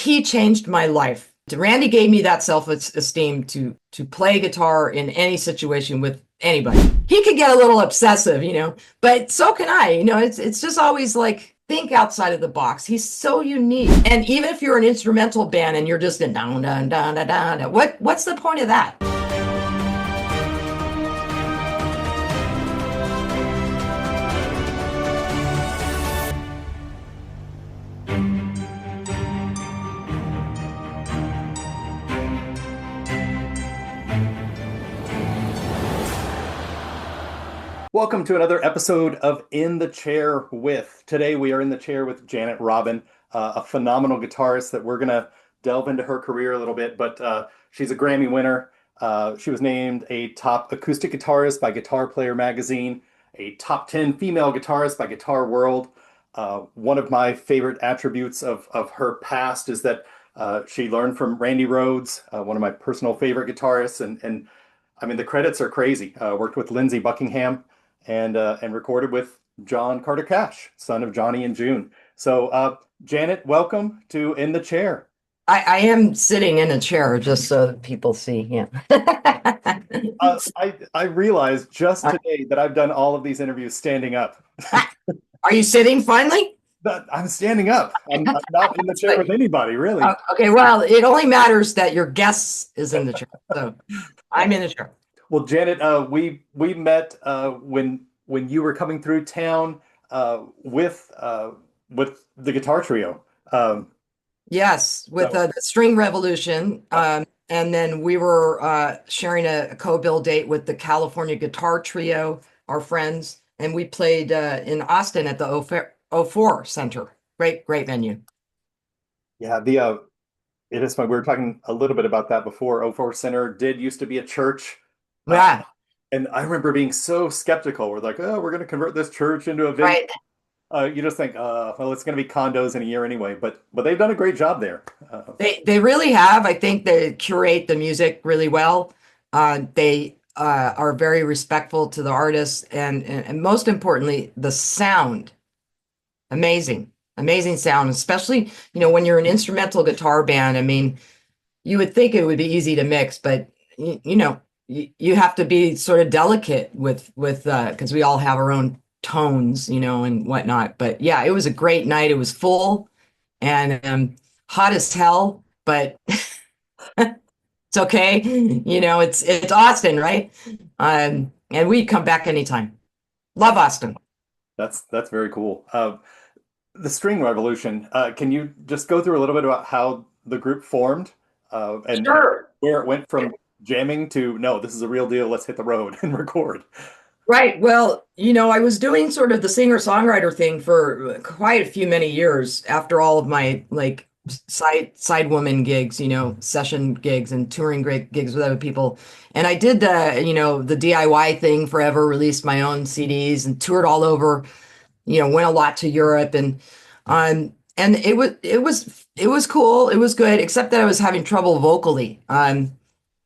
he changed my life. Randy gave me that self-esteem to play guitar in any situation with anybody. He could get a little obsessive, but so can I. It's just always like think outside of the box. He's so unique. And even if you're an instrumental band and you're just a down, down, down, down, down, what's the point of that? Welcome to another episode of In the Chair With. Today we are in the chair with Janet Robin, a phenomenal guitarist that we're going to delve into her career a little bit, but she's a Grammy winner. She was named a top acoustic guitarist by Guitar Player magazine, a top 10 female guitarist by Guitar World. One of my favorite attributes of her past is that she learned from Randy Rhoads, one of my personal favorite guitarists, and I mean the credits are crazy. Worked with Lindsey Buckingham and recorded with John Carter Cash, son of Johnny and June. So, Janet, welcome to In the Chair. I am sitting in a chair just so that people see. Yeah. I realized just today that I've done all of these interviews standing up. Are you sitting finally? I'm standing up. I'm not in the chair with anybody, really. Okay, well, it only matters that your guest is in the chair. So I'm in the chair. Well, Janet, we met when you were coming through town with the guitar trio. Yes, with the String Revolution, and then we were sharing a co-bill date with the California Guitar Trio, our friends, and we played in Austin at the 04 Center. Great venue. Yeah, it is fun. We were talking a little bit about that before. 04 Center used to be a church. Yeah. And I remember being so skeptical. We're like, oh, we're going to convert this church into a venue. Right. You just think, well, it's going to be condos in a year anyway. But they've done a great job there. They really have. I think they curate the music really well. They are very respectful to the artists, and most importantly, the sound. Amazing sound, especially when you're an instrumental guitar band. I mean, you would think it would be easy to mix, but you have to be sort of delicate with because we all have our own tones, and whatnot. But yeah, it was a great night. It was full and hot as hell, but it's okay. It's Austin, right? And we'd come back anytime. Love Austin. That's very cool. The String Revolution. Can you just go through a little bit about how the group formed and Sure. Where it went from jamming to, no, this is a real deal, let's hit the road and record? Right. Well, I was doing sort of the singer-songwriter thing for quite many years after all of my like side woman gigs, session gigs and touring gigs with other people. And I did the DIY thing forever, released my own CDs and toured all over, went a lot to Europe and it was cool. It was good, except that I was having trouble vocally.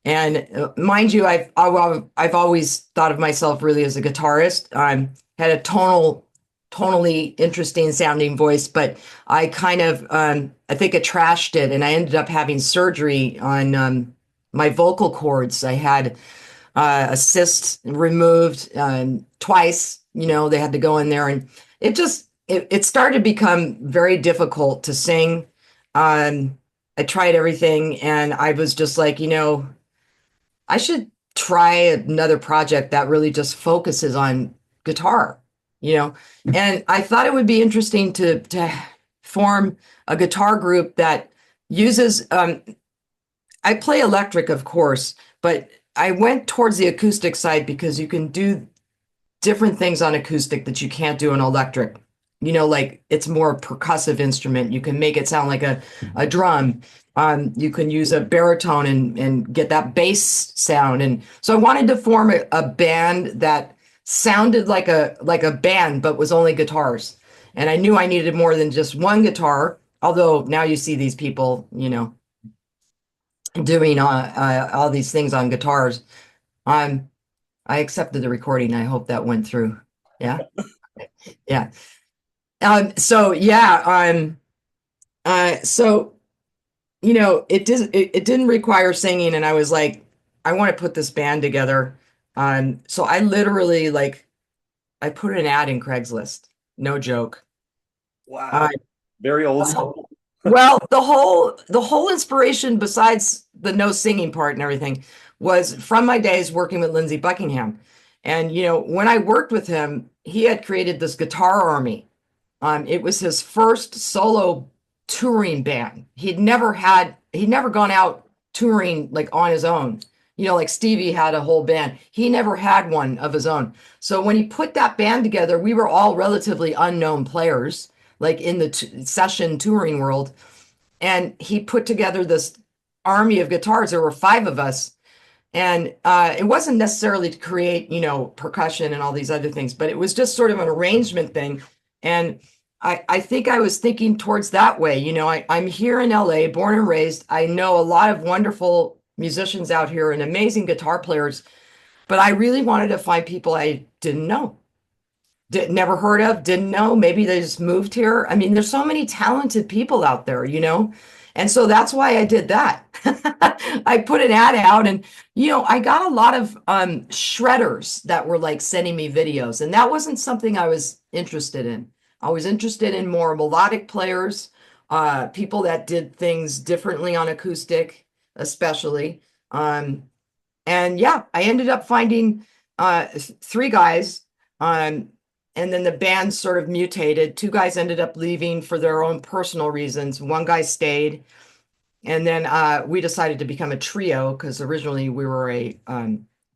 And mind you, I've always thought of myself really as a guitarist. Had a tonally interesting sounding voice, but I kind of I think I trashed it, and I ended up having surgery on my vocal cords. I had a cyst removed twice. They had to go in there, and it started to become very difficult to sing. I tried everything, and I was just like, I should try another project that really just focuses on guitar, and I thought it would be interesting to form a guitar group that uses, I play electric, of course, but I went towards the acoustic side because you can do different things on acoustic that you can't do on electric. Like it's more percussive instrument. You can make it sound like a drum. You can use a baritone and get that bass sound. And so I wanted to form a band that sounded like a band, but was only guitars. And I knew I needed more than just one guitar. Although now you see these people, doing all these things on guitars. I accepted the recording. I hope that went through. Yeah. Yeah. So yeah. So it didn't require singing, and I was like, I want to put this band together. So I literally like I put an ad in Craigslist. No joke. Uh, Wow. Very old school. well, the whole inspiration, besides the no singing part and everything, was from my days working with Lindsey Buckingham. And when I worked with him, he had created this guitar army. It was his first solo touring band. He'd never gone out touring like on his own. Like Stevie had a whole band. He never had one of his own. So when he put that band together, we were all relatively unknown players, like in the session touring world. And he put together this army of guitars. There were five of us. And it wasn't necessarily to create, percussion and all these other things, but it was just sort of an arrangement thing. And I think I was thinking towards that way. I'm here in LA, born and raised. I know a lot of wonderful musicians out here and amazing guitar players, but I really wanted to find people I didn't know, never heard of, didn't know. Maybe they just moved here. I mean, there's so many talented people out there. And so that's why I did that. I put an ad out and, I got a lot of shredders that were like sending me videos, and that wasn't something I was interested in. I was interested in more melodic players, people that did things differently on acoustic, especially. And yeah, I ended up finding three guys. And then the band sort of mutated. Two guys ended up leaving for their own personal reasons. One guy stayed. And then we decided to become a trio because originally we were a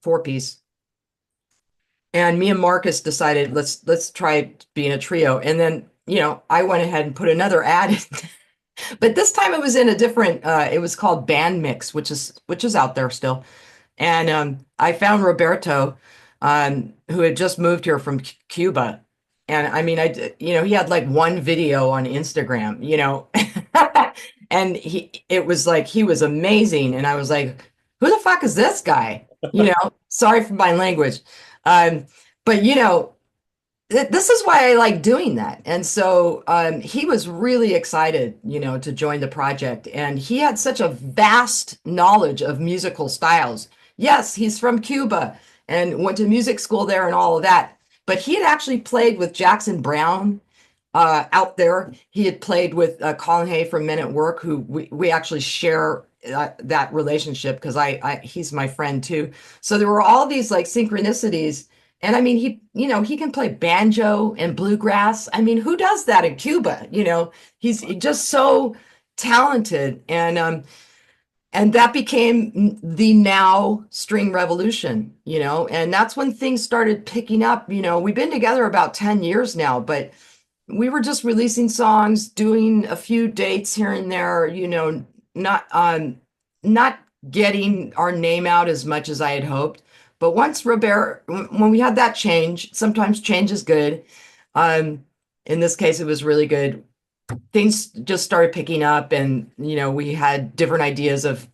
four-piece. And me and Marcus decided let's try being a trio. And then, I went ahead and put another ad in. But this time it was in a different it was called Band Mix, which is out there still. And I found Roberto, who had just moved here from Cuba. And I mean, he had like one video on Instagram. And it was like, he was amazing. And I was like, who the fuck is this guy? Sorry for my language. But this is why I like doing that. And so he was really excited, to join the project. And he had such a vast knowledge of musical styles. Yes, he's from Cuba and went to music school there and all of that. But he had actually played with Jackson Brown out there. He had played with Colin Hay from Men at Work, who we actually share that relationship because he's my friend too. So there were all these like synchronicities. And I mean, he can play banjo and bluegrass. I mean, who does that in Cuba? He's just so talented. And that became the now string revolution, and that's when things started picking up. We've been together about 10 years now, but we were just releasing songs, doing a few dates here and there, not getting our name out as much as I had hoped. But once Robert, when we had that change, sometimes change is good. In this case, it was really good. Things just started picking up, and we had different ideas of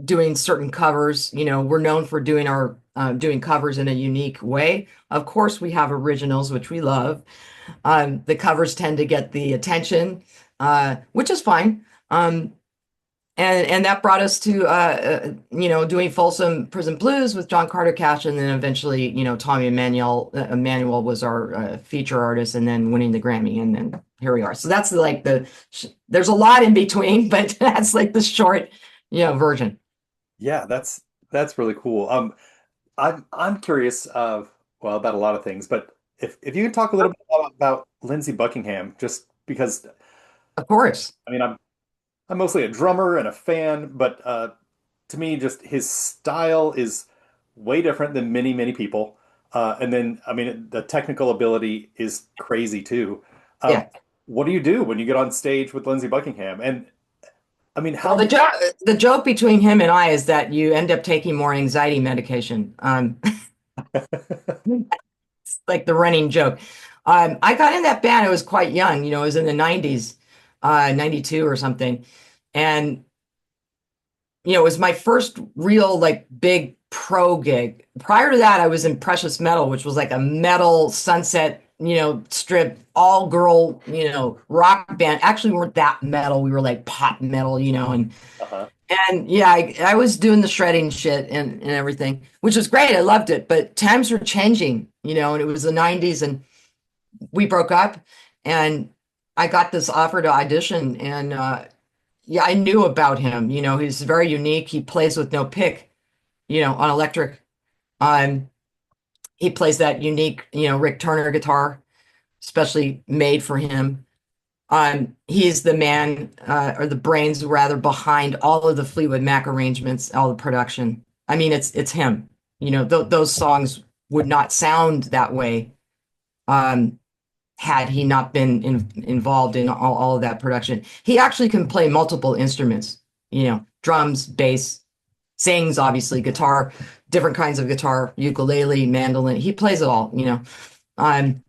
doing certain covers. We're known for doing covers in a unique way. Of course, we have originals, which we love. The covers tend to get the attention, which is fine. And that brought us to doing Folsom Prison Blues with John Carter Cash, and then eventually Tommy Emmanuel was our feature artist, and then winning the Grammy, and then here we are. So that's like there's a lot in between, but that's like the short version. Yeah, that's really cool. I'm curious about a lot of things, but if you could talk a little bit about Lindsey Buckingham, just because Of course. I mean I'm mostly a drummer and a fan, but to me, just his style is way different than many people. And then, I mean, the technical ability is crazy too. Um, Yeah. what do you do when you get on stage with Lindsey Buckingham? And I mean, Well, the joke between him and I is that you end up taking more anxiety medication. It's like the running joke. I got in that band. I was quite young. It was in the 90s, 92 or something. And, it was my first real like big pro gig. Prior to that, I was in Precious Metal, which was like a metal sunset strip, all girl, rock band. Actually, we weren't that metal. We were like pop metal, Uh-huh. and yeah, I was doing the shredding shit and everything, which was great. I loved it, but times were changing, and it was the 90s and we broke up and I got this offer to audition and yeah, I knew about him. He's very unique. He plays with no pick, on electric. Um, he plays that unique, Rick Turner guitar, especially made for him. He's the man, or the brains rather, behind all of the Fleetwood Mac arrangements, all the production. I mean, it's him. Those songs would not sound that way um, had he not been involved in all of that production. He actually can play multiple instruments, drums, bass, sings, obviously, guitar, different kinds of guitar, ukulele, mandolin. He plays it all. Um,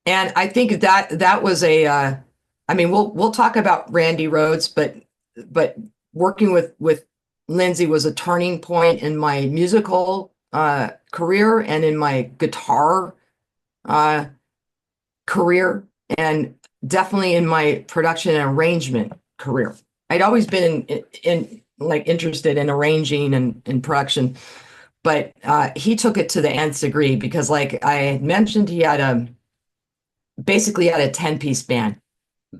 and I think that was I mean, we'll talk about Randy Rhoads, but working with Lindsay was a turning point in my musical career and in my guitar uh, career, and definitely in my production and arrangement career. I'd always been in like interested in arranging and in production, but he took it to the nth degree because, like I had mentioned, he had basically had a 10-piece band.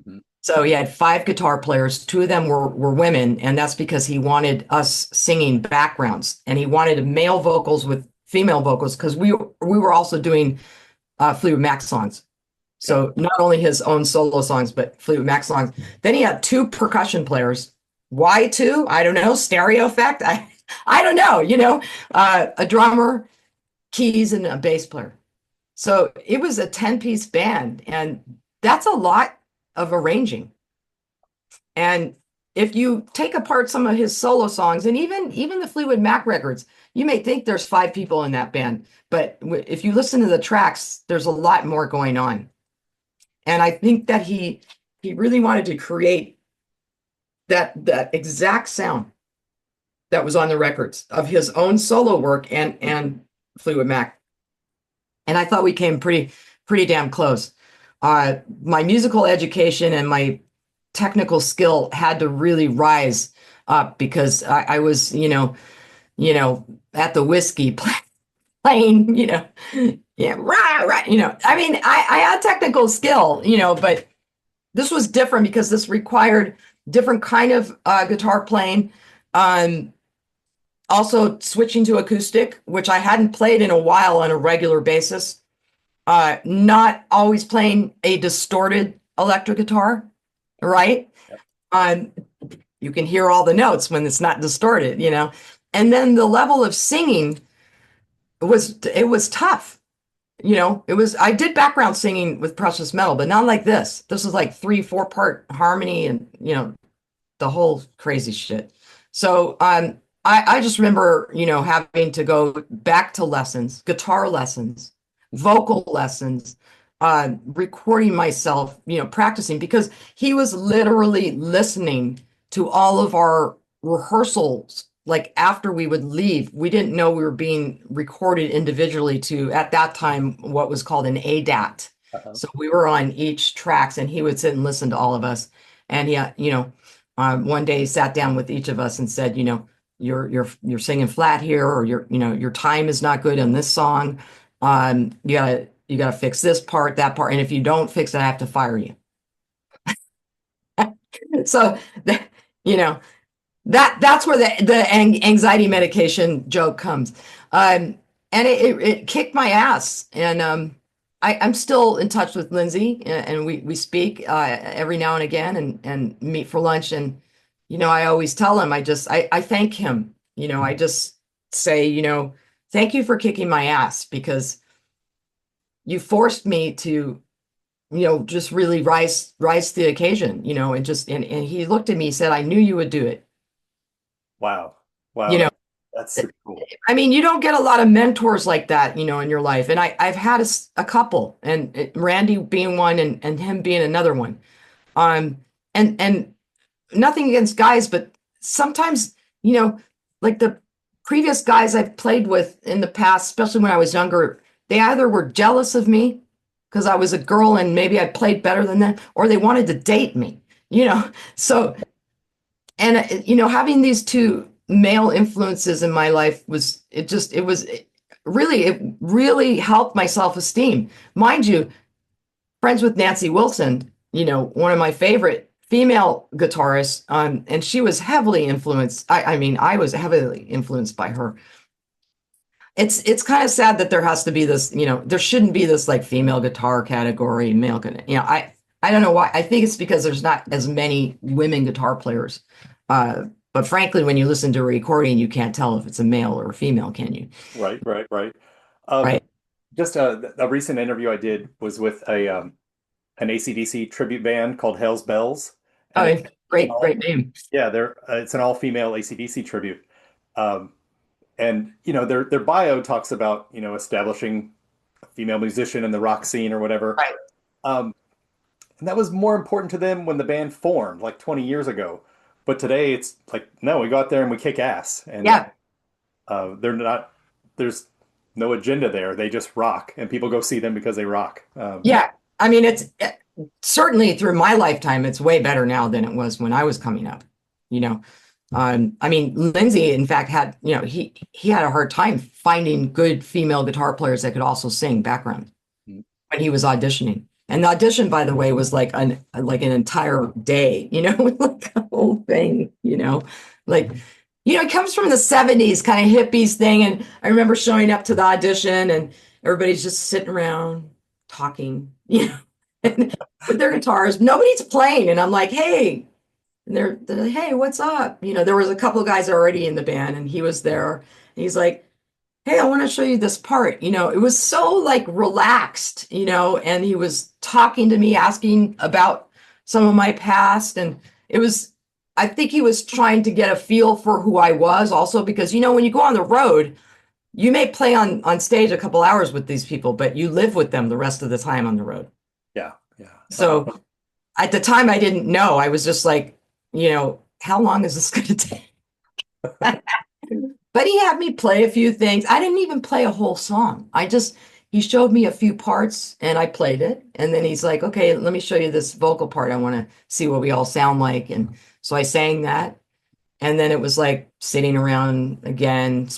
Hmm. So he had five guitar players. Two of them were women, and that's because he wanted us singing backgrounds, and he wanted male vocals with female vocals because we were also doing Fleetwood Mac songs. Okay. So not only his own solo songs, but Fleetwood Mac songs. Then he had two percussion players. Why two? I don't know. Stereo effect? I don't know. A drummer, keys, and a bass player. So it was a 10-piece band, and that's a lot of arranging. And if you take apart some of his solo songs and even the Fleetwood Mac records, you may think there's five people in that band, but if you listen to the tracks, there's a lot more going on. And I think that he really wanted to create that exact sound that was on the records of his own solo work and Fleetwood Mac. And I thought we came pretty damn close. My musical education and my technical skill had to really rise up because I was, at the whiskey playing, yeah, right. I mean, I had technical skill, but this was different because this required different kind of guitar playing. Um, Also switching to acoustic, which I hadn't played in a while on a regular basis. Not always playing a distorted electric guitar, right? Yep. Um, you can hear all the notes when it's not distorted, And then the level of singing was tough. I did background singing with Precious Metal, but not like this. This was like 3-4 part harmony and, the whole crazy shit. So I just remember, having to go back to lessons, guitar lessons, vocal lessons, recording myself, practicing because he was literally listening to all of our rehearsals. Like after we would leave, we didn't know we were being recorded individually to, at that time, what was called an ADAT. Uh-huh. So we were on each tracks and he would sit and listen to all of us. And he, one day he sat down with each of us and said, you're singing flat here, or your time is not good on this song. You gotta fix this part, that part, and if you don't fix it, I have to fire you. So you know that's where the anxiety medication joke comes. And it kicked my ass. And I'm still in touch with Lindsay, and we speak every now and again, and meet for lunch. And I always tell him, I thank him. I just say, thank you for kicking my ass, because you forced me to, just really rise to the occasion, and he looked at me, he said, I knew you would do it. Wow. Wow. You know, That's super cool. I mean, you don't get a lot of mentors like that, in your life. And I've had a couple, and Randy being one, and him being another one. Um, and nothing against guys, but sometimes, like the previous guys I've played with in the past, especially when I was younger, they either were jealous of me because I was a girl and maybe I played better than them, or they wanted to date me, you know. So, and having these two male influences in my life it really helped my self-esteem. Mind you, friends with Nancy Wilson, one of my favorite female guitarists, and she was heavily influenced. I mean, I was heavily influenced by her. It's kind of sad that there has to be this, there shouldn't be this like female guitar category, male, I don't know why. I think it's because there's not as many women guitar players. But frankly, when you listen to a recording, you can't tell if it's a male or a female, can you? Right, right, right. Um, Right? just a recent interview I did was with an AC/DC tribute band called Hell's Bells, and Oh, it's an great, all great name. yeah, it's an all-female AC/DC tribute. Um, and their bio talks about establishing a female musician in the rock scene or whatever. Right. Um, and that was more important to them when the band formed like 20 years ago. But today it's like, no, we go out there and we kick ass, and Yeah. they're not. There's no agenda there. They just rock, and people go see them because they rock. Yeah. I mean, it's certainly through my lifetime, it's way better now than it was when I was coming up. You know, I mean, Lindsay, in fact, had, he had a hard time finding good female guitar players that could also sing background when he was auditioning. And the audition, by the way, was like an entire day, like a whole thing, like, it comes from the 70s kind of hippies thing. And I remember showing up to the audition and everybody's just sitting around talking, and with their guitars. Nobody's playing. And I'm like, hey, and they're like, hey, what's up? There was a couple of guys already in the band and he was there. And he's like, hey, I want to show you this part. It was so like relaxed, and he was talking to me, asking about some of my past. And I think he was trying to get a feel for who I was also, because, when you go on the road, you may play on stage a couple hours with these people, but you live with them the rest of the time on the road. Yeah, yeah. So at the time, I didn't know. I was just like, how long is this going to take? But he had me play a few things. I didn't even play a whole song. He showed me a few parts and I played it. And then he's like, okay, let me show you this vocal part. I want to see what we all sound like. And so I sang that. And then it was like sitting around again,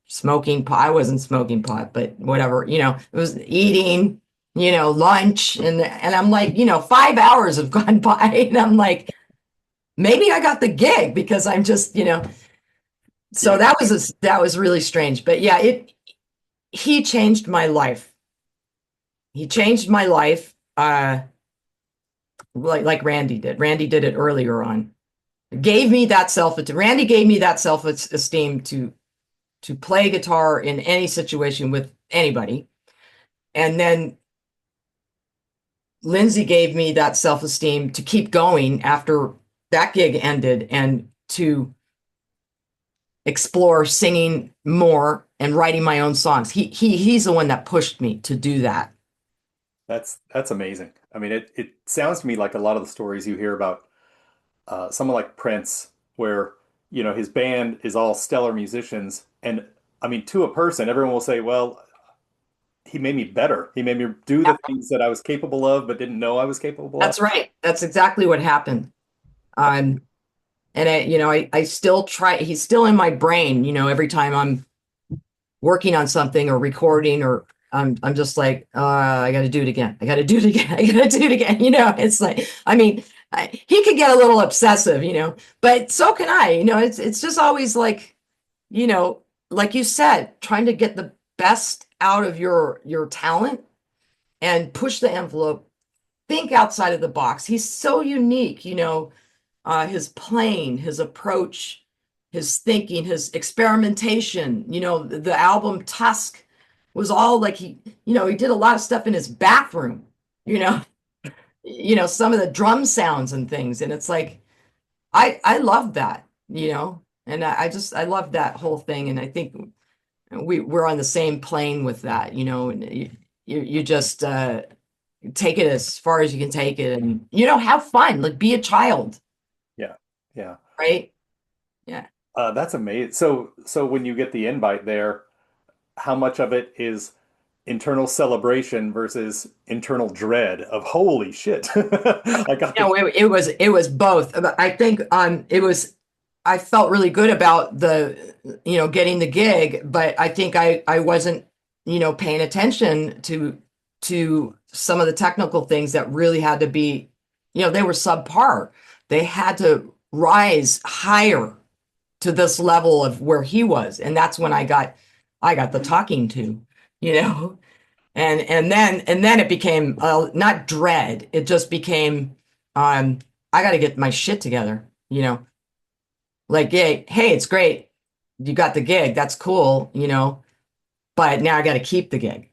smoking pot. I wasn't smoking pot, but whatever, it was eating, lunch. And I'm like, 5 hours have gone by. And I'm like, maybe I got the gig because I'm just, so Yeah. that was really strange. But yeah, he changed my life. He changed my life, like Randy did. Randy did it earlier on. Randy gave me that self-esteem to play guitar in any situation with anybody. And then Lindsay gave me that self-esteem to keep going after that gig ended and to explore singing more and writing my own songs. He's the one that pushed me to do that. That's amazing. I mean, it sounds to me like a lot of the stories you hear about someone like Prince, where his band is all stellar musicians, and I mean, to a person, everyone will say, "Well, he made me better. He made me do Yeah, the things that I was capable of, but didn't know I was capable of." that's right. That's exactly what happened. Um, and I still try. He's still in my brain. Every time I'm working on something or recording, or I'm just like, I got to do it again. I got to do it again. I got to do it again. It's like, I mean, he could get a little obsessive, but so can I. It's just always like, you know, like you said, trying to get the best out of your talent and push the envelope. Think outside of the box. He's so unique, his playing, his approach, his thinking, his experimentation. The album Tusk was all like he did a lot of stuff in his bathroom, you know, some of the drum sounds and things. And it's like, I love that, and I love that whole thing. And I think we're on the same plane with that, and you just take it as far as you can take it and, have fun, like be a child, Yeah, yeah. right? Yeah. That's amazing. So when you get the invite there, how much of it is internal celebration versus internal dread of holy shit. I got No, the it was both. I think I felt really good about getting the gig, but I think I wasn't paying attention to some of the technical things that really had to be, they were subpar. They had to rise higher to this level of where he was, and that's when I got the talking to, you know. And then it became not dread. It just became I got to get my shit together, Like, hey, it's great. You got the gig. That's cool, but now I got to keep the gig.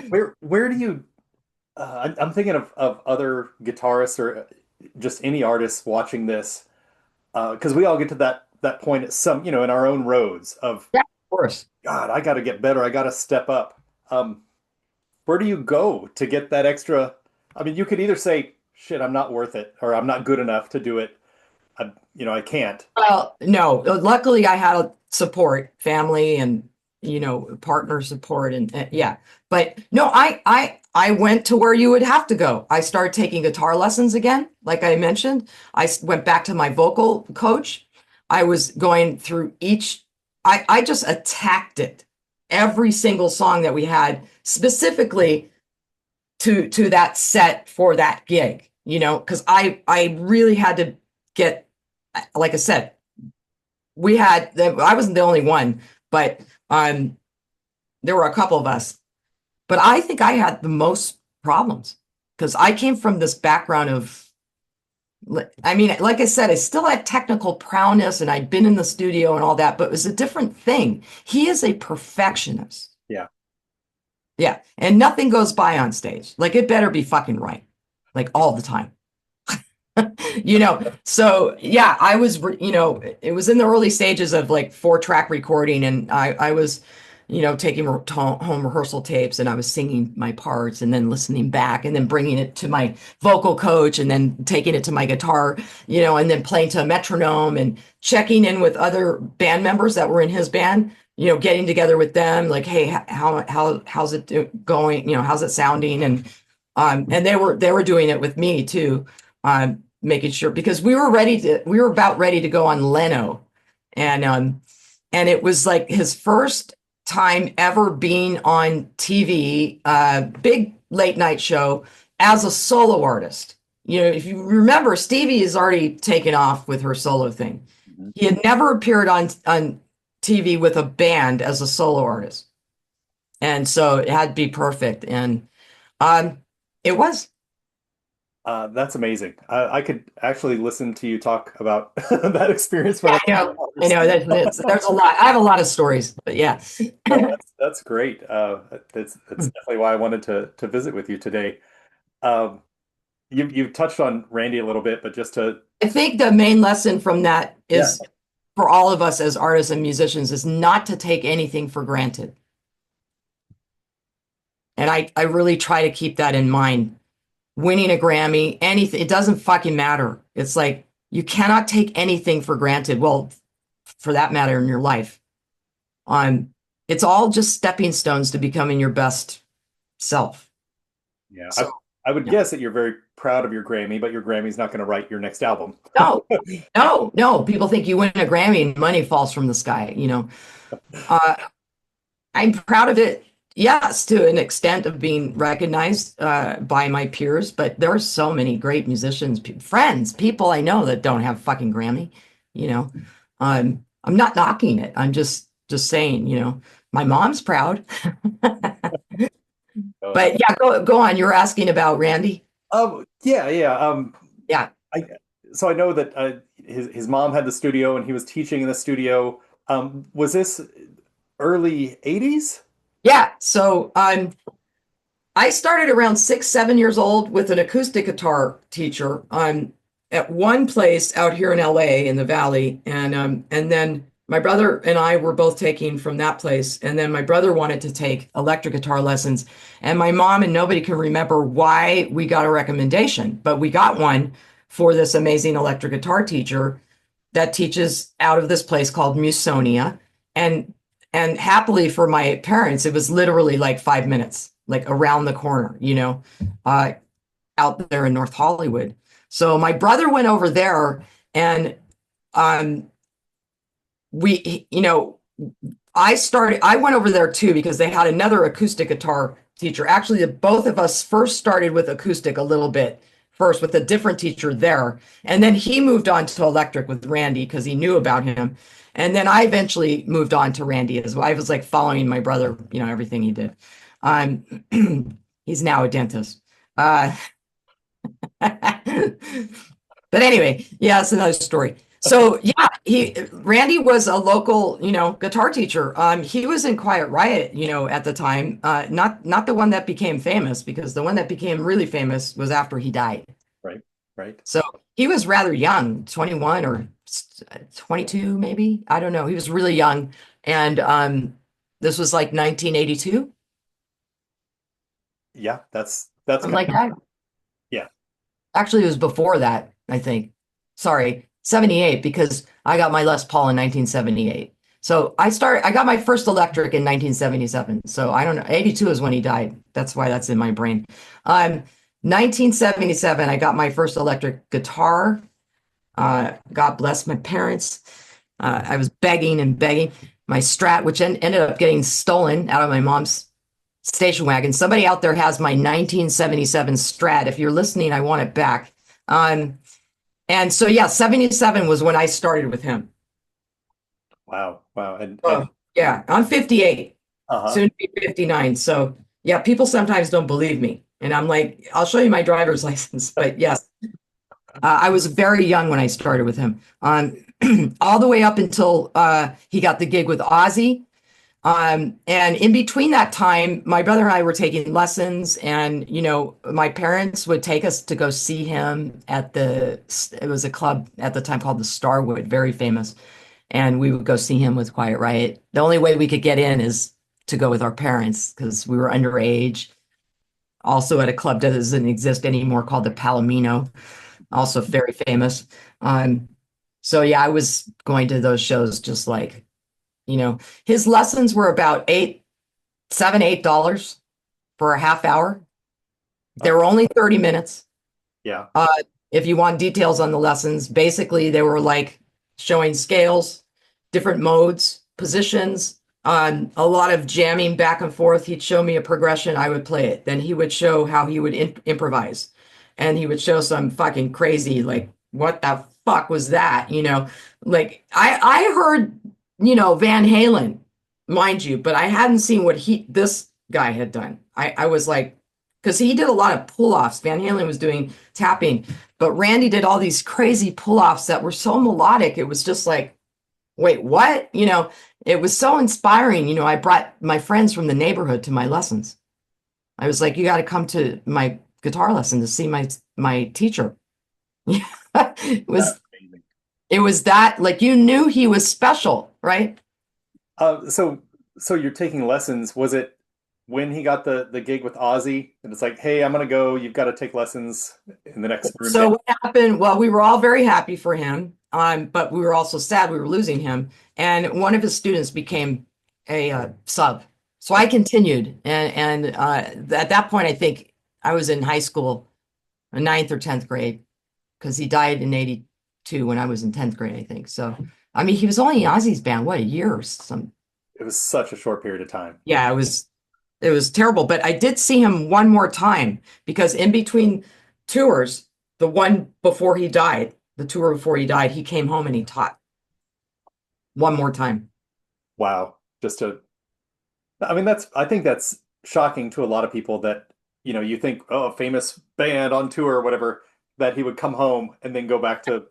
where do you I'm thinking of other guitarists or just any artists watching this because we all get to that point at some, in our own roads of Yeah, of course. God, I got to get better. I got to step up. Where do you go to get that extra? I mean, you could either say, shit, I'm not worth it, or I'm not good enough to do it. I can't. Well, no, luckily I had a support, family and partner support and yeah. But no, I went to where you would have to go. I started taking guitar lessons again, like I mentioned. Went back to my vocal coach. I was going through I just attacked it. Every single song that we had specifically to that set for that gig, because I really had to get, like I said, I wasn't the only one, but there were a couple of us. But I think I had the most problems because I came from this background of, I mean, like I said, I still had technical prowess and I'd been in the studio and all that, but it was a different thing. He is a perfectionist. Yeah. Yeah. And nothing goes by on stage. Like it better be fucking right. Like all the time. So yeah, I was, it was in the early stages of like 4-track recording and I was, taking home rehearsal tapes and I was singing my parts and then listening back and then bringing it to my vocal coach and then taking it to my guitar, and then playing to a metronome and checking in with other band members that were in his band, getting together with them, like, hey, how's it going? How's it sounding? And they were doing it with me too. Making sure because we were about ready to go on Leno, and it was like his first time ever being on TV, big late night show as a solo artist. If you remember, Stevie has already taken off with her solo thing. Mm-hmm. He had never appeared on TV with a band as a solo artist, and so it had to be perfect, and it was. That's amazing. I could actually listen to you talk about that experience for Yeah, like I know. I know. There's a lot. I have a lot of stories, but yeah. no, that's great. That's definitely why I wanted to visit with you today. Um, you've touched on Randy a little bit, but just to I think the main lesson from that yeah, is for all of us as artists and musicians is not to take anything for granted. And I really try to keep that in mind. Winning a Grammy, anything, it doesn't fucking matter. It's like you cannot take anything for granted. Well, for that matter in your life. It's all just stepping stones to becoming your best self. yeah. So, I would yeah. guess that you're very proud of your Grammy, but your Grammy's not going to write your next album. No, no, no. People think you win a Grammy and money falls from the sky. Uh, I'm proud of it, yes, to an extent of being recognized by my peers, but there are so many great musicians, friends, people I know that don't have fucking Grammy, you know. I'm not knocking it. I'm just saying, my mom's proud. So, But yeah, go on. You were asking about Randy. yeah, yeah. Yeah. I so I know that his mom had the studio and he was teaching in the studio. Was this early 80s? Yeah. So I started around 6, 7 years old with an acoustic guitar teacher at one place out here in LA in the Valley. And then my brother and I were both taking from that place. And then my brother wanted to take electric guitar lessons. And my mom and nobody can remember why we got a recommendation, but we got one for this amazing electric guitar teacher that teaches out of this place called Musonia. And And happily for my parents, it was literally like 5 minutes, like around the corner, uh, out there in North Hollywood. So my brother went over there, and um, we, I went over there too because they had another acoustic guitar teacher. Actually, the both of us first started with acoustic a little bit first with a different teacher there. And then he moved on to electric with Randy because he knew about him. And then I eventually moved on to Randy as well. I was like following my brother, everything he did. Um, he's now a dentist. Uh, but anyway, yeah, it's another story. So yeah, Randy was a local, guitar teacher. He was in Quiet Riot, at the time. Not the one that became famous, because the one that became really famous was after he died. Right, right. So he was rather young, 21 or 22, maybe. I don't know. He was really young. And this was like 1982, Yeah, that's something kind like that. yeah. Actually, it was before that, I think. Sorry, 78, because I got my Les Paul in 1978. So I got my first electric in 1977. So I don't know, 82 is when he died. That's why that's in my brain. 1977, I got my first electric guitar. God bless my parents. I was begging and begging. My Strat, which ended up getting stolen out of my mom's station wagon. Somebody out there has my 1977 Strat. If you're listening, I want it back. And so, yeah, 77 was when I started with him. Wow, wow. And Oh, yeah, I'm 58, uh-huh. soon to be 59. So, yeah, people sometimes don't believe me. And I'm like, I'll show you my driver's license. But yes, I was very young when I started with him, all the way up until he got the gig with Ozzy. And in between that time, my brother and I were taking lessons, and my parents would take us to go see him it was a club at the time called the Starwood, very famous. And we would go see him with Quiet Riot. The only way we could get in is to go with our parents because we were underage. Also at a club that doesn't exist anymore called the Palomino, also very famous. Um, so yeah, I was going to those shows just like, his lessons were about $8 for a half hour. They were Okay. only 30 minutes. Yeah. Uh, if you want details on the lessons, basically they were like showing scales, different modes, positions, a lot of jamming back and forth. He'd show me a progression, I would play it. Then he would show how he would improvise. And he would show some fucking crazy, like, what the fuck was that? Like I heard, Van Halen, mind you, but I hadn't seen what this guy had done. I was like, because he did a lot of pull-offs. Van Halen was doing tapping, but Randy did all these crazy pull-offs that were so melodic. It was just like, wait, what? It was so inspiring. I brought my friends from the neighborhood to my lessons. I was like, you got to come to my guitar lesson to see my teacher. It That's was amazing. it was that, like, you knew he was special, right? So you're taking lessons. Was it when he got the gig with Ozzy and it's like, hey, I'm gonna go, you've got to take lessons in the next room So down? what happened? Well, we were all very happy for him, but we were also sad we were losing him. And one of his students became a sub. So I continued, and at that point, I think I was in high school, ninth or 10th grade, because he died in 82 when I was in 10th grade, I think. So, I mean, he was only in Ozzy's band, what, a year or some. It was such a short period of time. Yeah, it was terrible. But I did see him one more time because in between tours, the one before he died, the tour before he died, he came home and he taught one more time. Wow. I mean, I think that's shocking to a lot of people that, you think, oh, a famous band on tour or whatever, that he would come home and then go back to,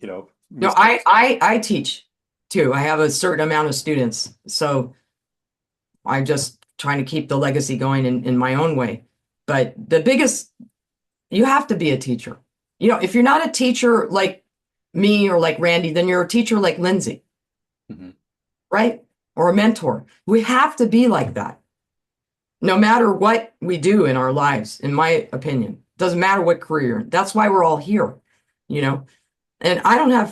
No, music. I teach too. I have a certain amount of students, so I'm just trying to keep the legacy going in my own way. But the biggest, you have to be a teacher. If you're not a teacher like me or like Randy, then you're a teacher like Lindsay, Mhm. right? Or a mentor. We have to be like that, no matter what we do in our lives, in my opinion. Doesn't matter what career. That's why we're all here, you know. And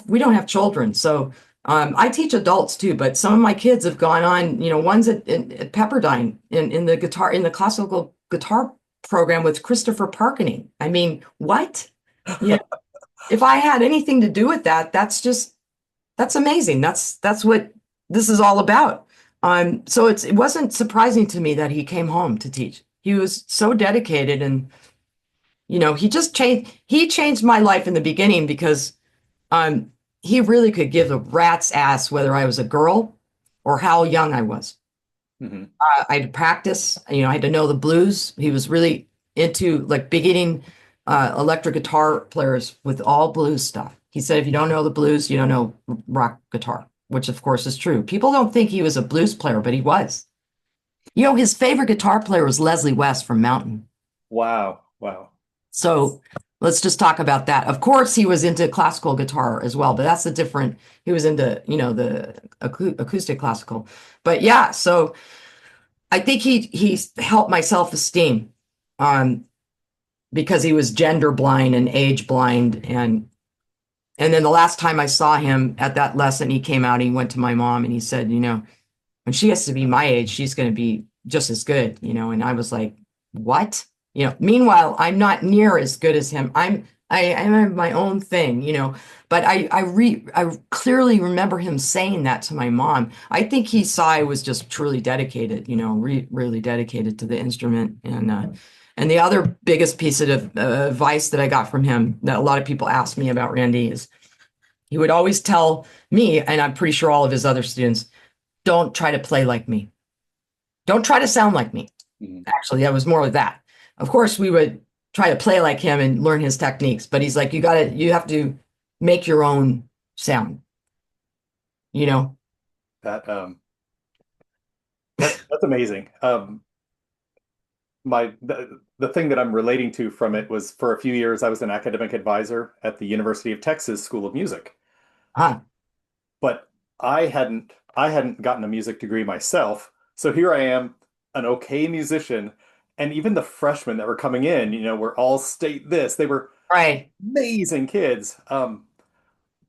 we don't have children, so I teach adults too, but some of my kids have gone on, one's at Pepperdine in the classical guitar program with Christopher Parkening. I mean, what? You know, if I had anything to do with that, that's amazing. That's what this is all about. So it wasn't surprising to me that he came home to teach. He was so dedicated, and he changed my life in the beginning because um, he really could give a rat's ass whether I was a girl or how young I was. Hmm. I had to practice, I had to know the blues. He was really into like beginning electric guitar players with all blues stuff. He said, if you don't know the blues, you don't know rock guitar, which of course is true. People don't think he was a blues player, but he was. His favorite guitar player was Leslie West from Mountain. Wow. Wow. So let's just talk about that. Of course, he was into classical guitar as well, but that's a different, he was into, the acoustic classical. But yeah, so I think he helped my self-esteem um, because he was gender blind and age blind. And then the last time I saw him at that lesson, he came out, he went to my mom and he said, when she has to be my age, she's going to be just as good, and I was like, what? Meanwhile, I'm not near as good as him. I have my own thing, but I clearly remember him saying that to my mom. I think he saw I was just truly dedicated, really dedicated to the instrument. And the other biggest piece of advice that I got from him that a lot of people ask me about Randy is he would always tell me, and I'm pretty sure all of his other students, don't try to play like me. Don't try to sound like me. Mhm. Actually, that was more like that. Of course, we would try to play like him and learn his techniques, but he's like, you have to make your own sound, you know? That that's amazing. The thing that I'm relating to from it was for a few years I was an academic advisor at the University of Texas School of Music, Ah, but I hadn't gotten a music degree myself. So here I am, an okay musician, and even the freshmen that were coming in, were all state this. They were right. amazing kids,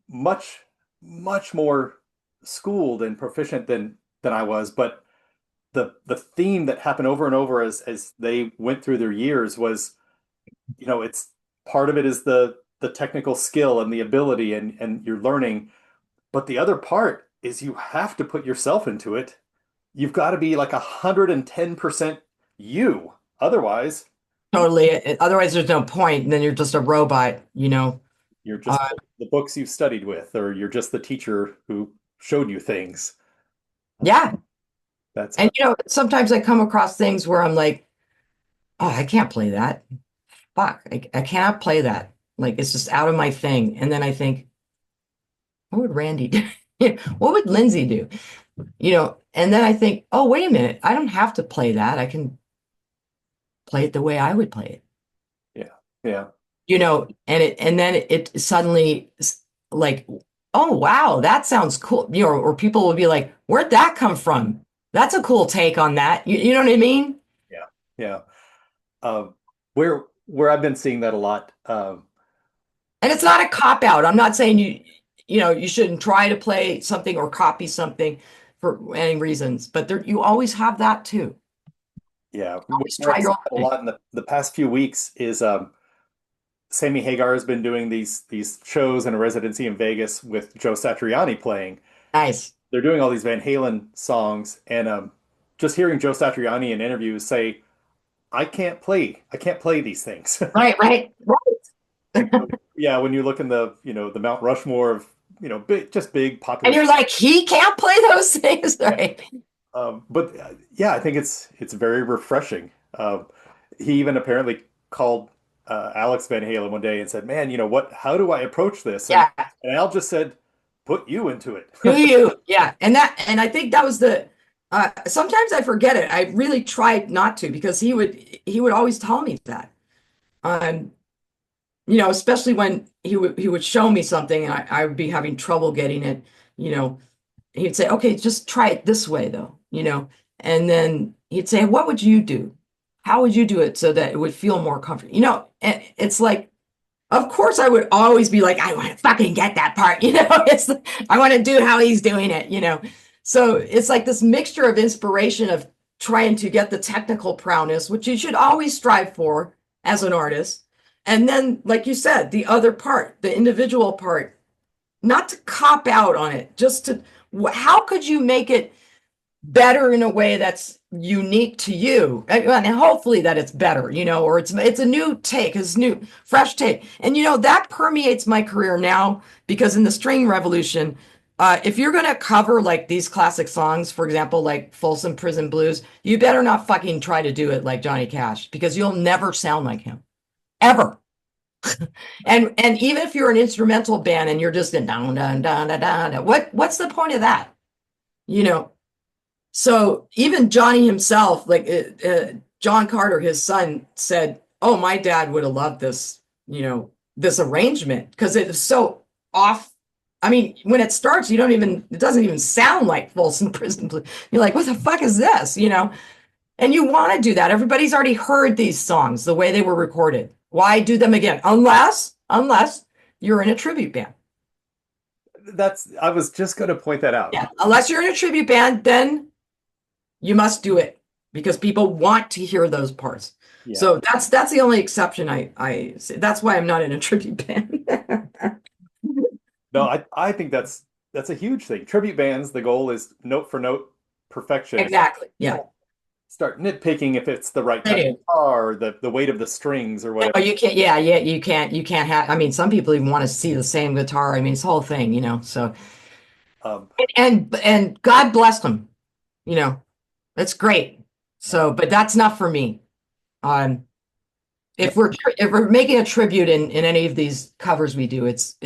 much much more schooled and proficient than I was, but the theme that happened over and over as they went through their years was, it's part of it is the technical skill and the ability and you're learning, but the other part is you have to put yourself into it. You've got to be like 110% you. Otherwise, Totally. Otherwise, there's no point. And then you're just a robot. you're just Uh, the books you've studied with, or you're just the teacher who showed you things. Uh, yeah. that's And, sometimes I come across things where I'm like, oh, I can't play that. Fuck, I cannot play that. Like, it's just out of my thing. And then I think, what would Randy do? What would Lindsay do? And then I think, oh, wait a minute. I don't have to play that. I can play it the way I would play it. yeah, yeah. And then it suddenly like, oh wow, that sounds cool. Or people will be like, where'd that come from? That's a cool take on that. You know what I mean? Yeah, yeah. Um, where I've been seeing that a lot. And it's not a cop out. I'm not saying you shouldn't try to play something or copy something for any reasons, but you always have that too. Yeah, Always where try I've your seen own that a thing. lot in the past few weeks is Sammy Hagar has been doing these shows and a residency in Vegas with Joe Satriani playing. Nice. They're doing all these Van Halen songs, and just hearing Joe Satriani in interviews say, I can't play these things." Right, right, And right. so, yeah, when you look in the Mount Rushmore of big And popular. you're like, he can't play those things, Yeah. right? But yeah, I think it's very refreshing. He even apparently called Alex Van Halen one day and said, "Man, you know what? How do I approach this?" And Yeah. and Al just said, "Put you into it." Do you? Yeah. And I think that was sometimes I forget it. I really tried not to because he would always tell me that. Um, especially when he would show me something and I would be having trouble getting it, you know, he'd say, okay, just try it this way though, and then he'd say, what would you do? How would you do it so that it would feel more comfortable? And it's like, of course I would always be like, I want to fucking get that part, I want to do how he's doing it. So it's like this mixture of inspiration of trying to get the technical prowess, which you should always strive for as an artist. And then, like you said, the other part, the individual part, not to cop out on it, just to, how could you make it better in a way that's unique to you, and hopefully that it's better, or it's a new take, it's new fresh take. And that permeates my career now, because in the string revolution, if you're going to cover like these classic songs, for example, like Folsom Prison Blues, you better not fucking try to do it like Johnny Cash, because you'll never sound like him, ever. And even if you're an instrumental band and you're just a down down down down down, what's the point of that? So even Johnny himself, like John Carter, his son, said, "Oh, my dad would have loved this, this arrangement, because it is so off. I mean, when it starts, it doesn't even sound like Folsom Prison Blues. You're like, what the fuck is this? And you want to do that. Everybody's already heard these songs the way they were recorded. Why do them again? Unless you're in a tribute band. I was just going to point that out. Yeah, unless you're in a tribute band, then you must do it, because people want to hear those parts. Yeah. So that's the only exception I say. That's why I'm not in a tribute band. No, I think that's a huge thing. Tribute bands, the goal is note for note perfection. Exactly. Yeah. Start nitpicking if it's the right type of guitar, or the weight of the strings or whatever. Oh, you can't. Yeah, you can't have. I mean, some people even want to see the same guitar. I mean, it's the whole thing, So, and God bless them, That's great. So, but that's not for me. If we're making a tribute in any of these covers we do, it's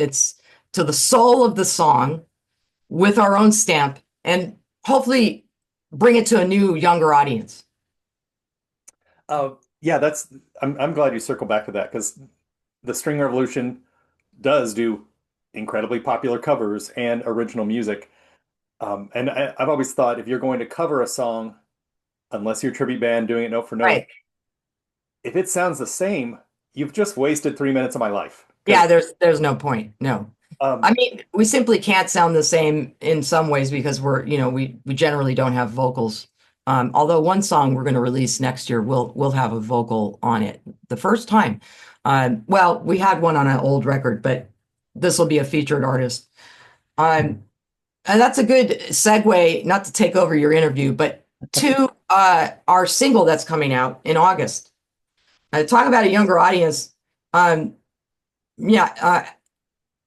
to the soul of the song with our own stamp, and hopefully bring it to a new, younger audience. Yeah, I'm glad you circle back to that, because the String Revolution does do incredibly popular covers and original music. And I've always thought, if you're going to cover a song, unless you're a tribute band doing it note for note, right, if it sounds the same, you've just wasted 3 minutes of my life. Yeah, there's no point. No. I mean, we simply can't sound the same in some ways, because we generally don't have vocals. Although one song we're going to release next year will have a vocal on it the first time. Well, we had one on an old record, but this will be a featured artist. And that's a good segue, not to take over your interview, but to our single that's coming out in August. Talk about a younger audience.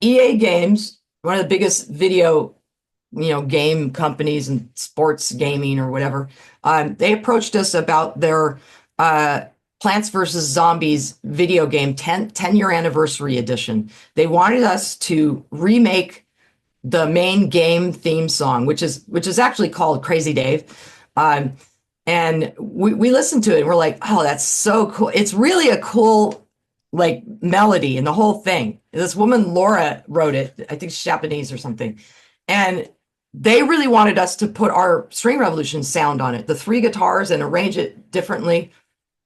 EA Games, one of the biggest video, game companies and sports gaming or whatever, they approached us about their Plants vs. Zombies video game 10-year anniversary edition. They wanted us to remake the main game theme song, which is actually called Crazy Dave. And we listened to it and we're like, oh, that's so cool. It's really a cool like melody and the whole thing. This woman, Laura, wrote it. I think she's Japanese or something. And they really wanted us to put our String Revolution sound on it, the 3 guitars, and arrange it differently,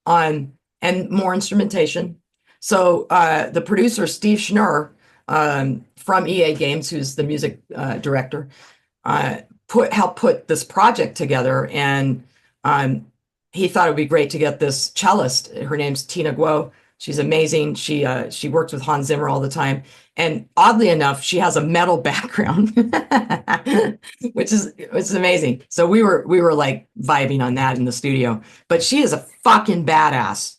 and more instrumentation. So the producer, Steve Schnurr, from EA Games, who's the music director, helped put this project together. And he thought it would be great to get this cellist. Her name's Tina Guo. She's amazing. She works with Hans Zimmer all the time. And oddly enough, she has a metal background, which is amazing. So we were like vibing on that in the studio. But she is a fucking badass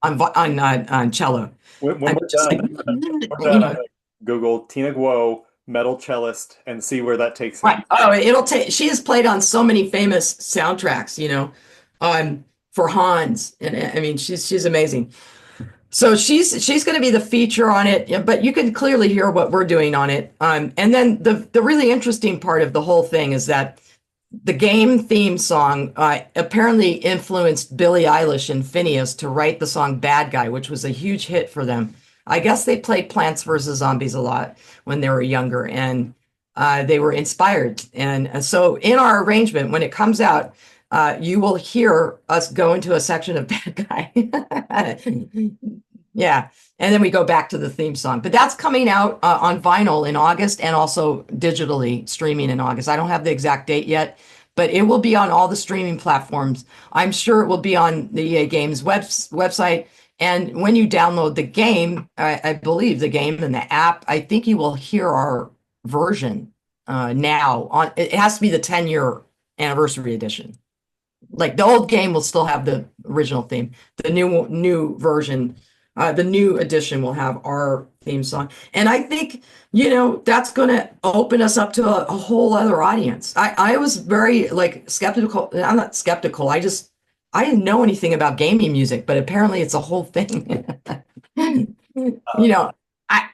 on cello. When we're done, Google Tina Guo metal cellist and see where that takes right. Oh, she has played on so many famous soundtracks, for Hans. And I mean, she's amazing. So she's going to be the feature on it, but you can clearly hear what we're doing on it. And then the really interesting part of the whole thing is that the game theme song apparently influenced Billie Eilish and Phineas to write the song Bad Guy, which was a huge hit for them. I guess they played Plants vs. Zombies a lot when they were younger, and they were inspired. And so in our arrangement, when it comes out, you will hear us go into a section of Bad Guy. Yeah. And then we go back to the theme song. But that's coming out on vinyl in August and also digitally streaming in August. I don't have the exact date yet, but it will be on all the streaming platforms. I'm sure it will be on the EA Games website. And when you download the game, I believe the game and the app, I think you will hear our version now. On it has to be the 10-year anniversary edition. Like the old game will still have the original theme. The new version, the new edition will have our theme song. And I think, that's going to open us up to a whole other audience. I was very like skeptical. I'm not skeptical. I didn't know anything about gaming music, but apparently it's a whole thing. Uh, You know, I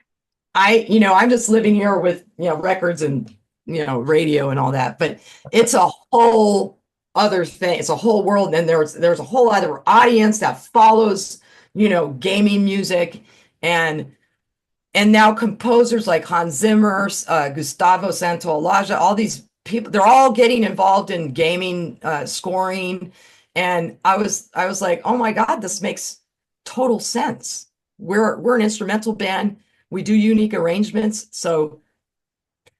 I'm just living here with, records and, radio and all that, but it's a whole other thing. It's a whole world. And there's a whole other audience that follows, gaming music and now composers like Hans Zimmer, Gustavo Santaolalla, all these people, they're all getting involved in gaming scoring. And I was like, oh my God, this makes total sense. We're an instrumental band. We do unique arrangements. So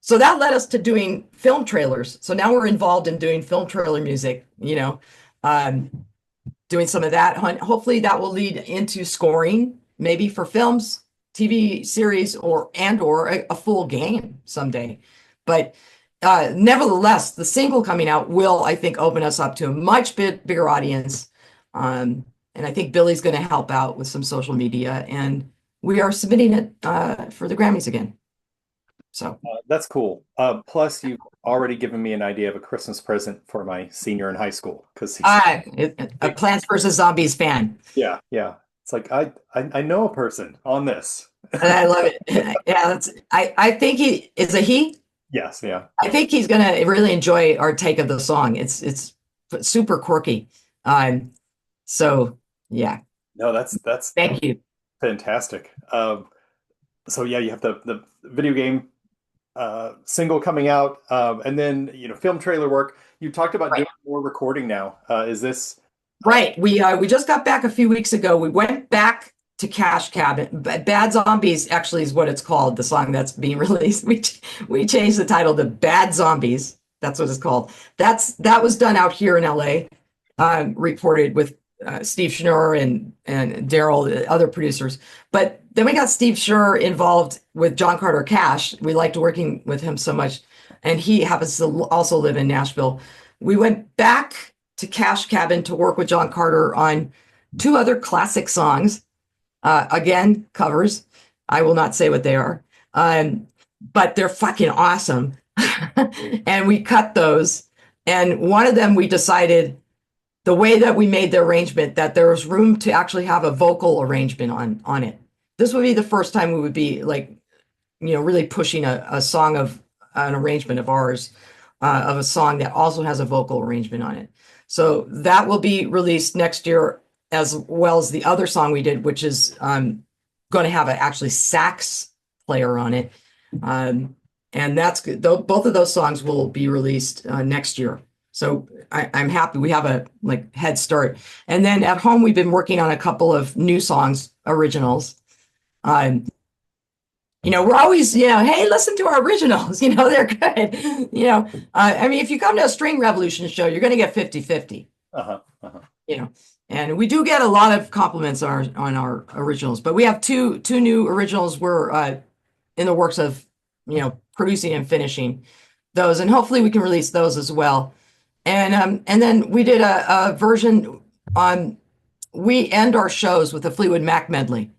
that led us to doing film trailers. So now we're involved in doing film trailer music, um, doing some of that. Hopefully that will lead into scoring, maybe for films, TV series, or a full game someday. But nevertheless, the single coming out will, I think, open us up to a much bigger audience. And I think Billy's going to help out with some social media, and we are submitting it for the Grammys again. So that's cool. Plus, you've already given me an idea of a Christmas present for my senior in high school because he's a Plants vs. Zombies fan. yeah, yeah. It's like I know a person on this. And I love it. Yeah, I think he is a he. Yes, yeah. I think he's gonna really enjoy our take of the song. It's super quirky. So yeah. No, that's Thank you. fantastic. So yeah, you have the video game single coming out, and then film trailer work. You talked about Right. doing more recording now. Is this Right. We just got back a few weeks ago. We went back to Cash Cabin. Bad Zombies actually is what it's called, the song that's being released. We changed the title to Bad Zombies. That's what it's called. That was done out here in LA, recorded with Steve Schnurr and Daryl, the other producers. But then we got Steve Schnurr involved with John Carter Cash. We liked working with him so much, and he happens to also live in Nashville. We went back to Cash Cabin to work with John Carter on two other classic songs. Again, covers. I will not say what they are, but they're fucking awesome. And we cut those. And one of them, we decided the way that we made the arrangement that there was room to actually have a vocal arrangement on it. This would be the first time we would be like, really pushing a song of an arrangement of ours, of a song that also has a vocal arrangement on it. So that will be released next year, as well as the other song we did, which is going to have an actually sax player on it. And that's good. Both of those songs will be released next year. So I'm happy we have a head start. And then at home, we've been working on a couple of new songs, originals. We're always, hey, listen to our originals, they're good. I mean, if you come to a String Revolution show, you're going to get 50-50. uh-huh, uh-huh. And we do get a lot of compliments on our originals, but we have two new originals we're in the works of, producing and finishing those, and hopefully we can release those as well. And then we did a version on, we end our shows with a Fleetwood Mac medley.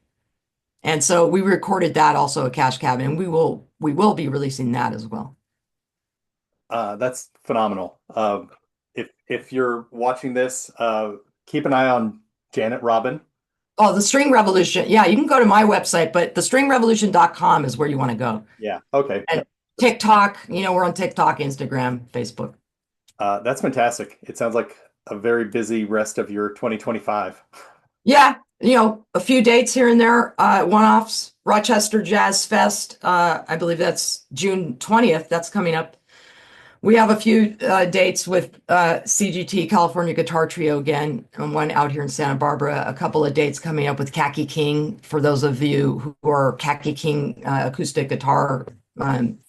And so we recorded that also at Cash Cabin, and we will be releasing that as well. That's phenomenal. If you're watching this, keep an eye on Janet Robin. Oh, the String Revolution. Yeah, you can go to my website, but thestringrevolution.com is where you want to go. Yeah. Okay. And TikTok, we're on TikTok, Instagram, Facebook. That's fantastic. It sounds like a very busy rest of your 2025. Yeah, a few dates here and there, one-offs. Rochester Jazz Fest, I believe that's June 20th. That's coming up. We have a few dates with CGT, California Guitar Trio again, and one out here in Santa Barbara. A couple of dates coming up with Khaki King for those of you who are Khaki King acoustic guitar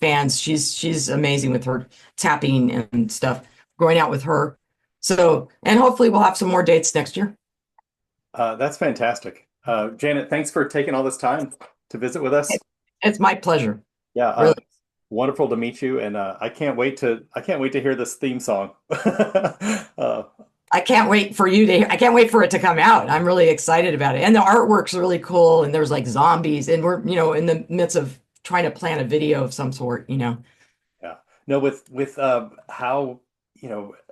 fans. She's amazing with her tapping and stuff. Going out with her. So, and hopefully we'll have some more dates next year. That's fantastic. Janet, thanks for taking all this time to visit with us. It's my pleasure. Yeah, Really. wonderful to meet you, and I can't wait to hear this theme song. Uh, I can't wait for it to come out. I'm really excited about it. And the artwork's really cool. And there's like zombies. And we're, in the midst of trying to plan a video of some sort. yeah, no, with how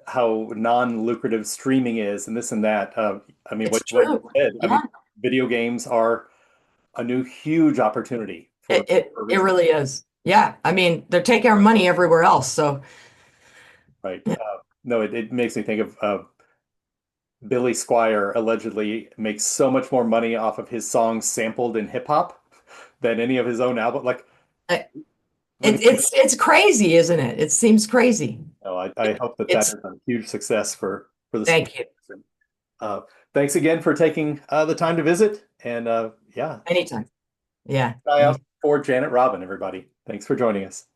how non-lucrative streaming is and this and that. I mean, It's what you true. said. I Yeah, mean, video games are a new huge opportunity it for really is. Yeah. I mean, they're taking our money everywhere else. So right. No, it makes me think of Billy Squire allegedly makes so much more money off of his songs sampled in hip hop than any of his own album. Like uh, when he, it's crazy, isn't it? It seems crazy. oh, I hope that that is It's a huge success for the sport. Thank you. Uh, Thanks again for taking the time to visit. And yeah, Anytime. Yeah. eye out for Janet Robin, everybody. Thanks for joining us.